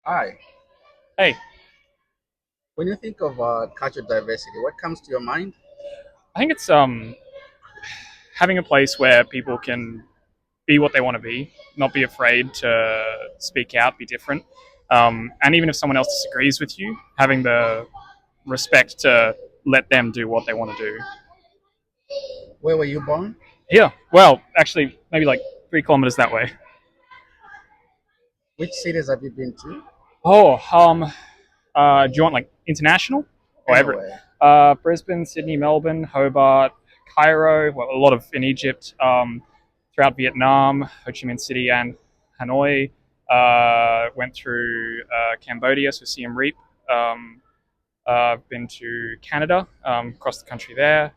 Hi. Hey, When you think of cultural diversity, what comes to your mind? I think it's having a place where people can be what they want to be, not be afraid to speak out, be different, and even if someone else disagrees with you, having the respect to let them do what they want to do. Where were you born? Yeah, well, actually, maybe like 3 kilometers that way. Which cities have you been to? Oh, do you want like international or every? Anywhere. Brisbane, Sydney, Melbourne, Hobart, Cairo. Well, a lot of in Egypt. Throughout Vietnam, Ho Chi Minh City, and Hanoi. Went through Cambodia, so Siem Reap. I've been to Canada, across the country there.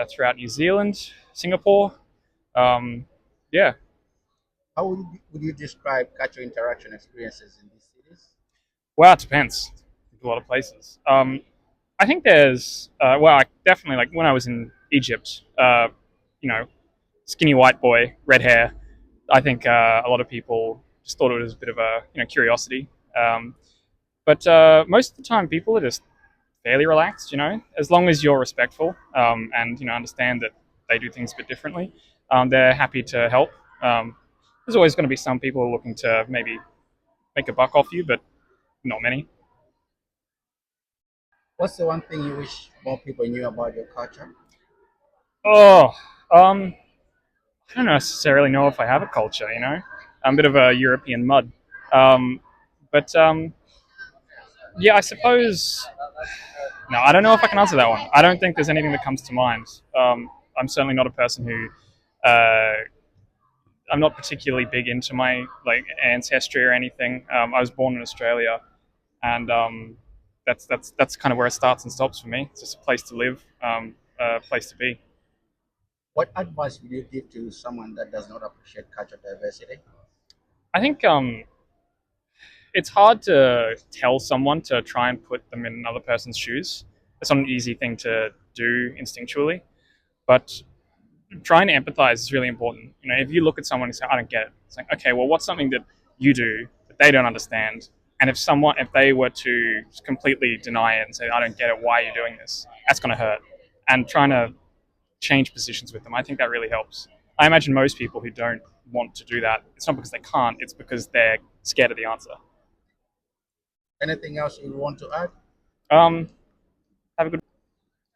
Throughout New Zealand, Singapore. Um, yeah, How would you describe cultural interaction experiences in these cities? well, it depends. A lot of places. I think there's well, I definitely like when I was in Egypt. You know, skinny white boy, red hair. I think a lot of people just thought it was a bit of a curiosity. Um, but most of the time, people are just fairly relaxed. As long as you're respectful and understand that they do things a bit differently, they're happy to help. Um, there's always going to be some people looking to maybe make a buck off you, but not many. What's the one thing you wish more people knew about your culture? Oh, um, I don't necessarily know if I have a culture. I'm a bit of a European mud. Um, but yeah, I suppose. No, I don't know if I can answer that one. I don't think there's anything that comes to mind. I'm certainly not a person who. I'm not particularly big into my like ancestry or anything. I was born in Australia, and that's kind of where it starts and stops for me. It's just a place to live, a place to be. What advice would you give to someone that does not appreciate cultural diversity? I think it's hard to tell someone to try and put them in another person's shoes. It's not an easy thing to do instinctually, but trying to empathize is really important. If you look at someone and say, "I don't get it," it's like, okay, well, what's something that you do that they don't understand? And if they were to completely deny it and say, "I don't get it, why are you doing this?" That's going to hurt. And trying to change positions with them, I think that really helps. I imagine most people who don't want to do that, it's not because they can't, it's because they're scared of the answer. Anything else you want to add? Um, have a good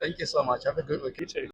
Thank you so much. Have a good week. you too.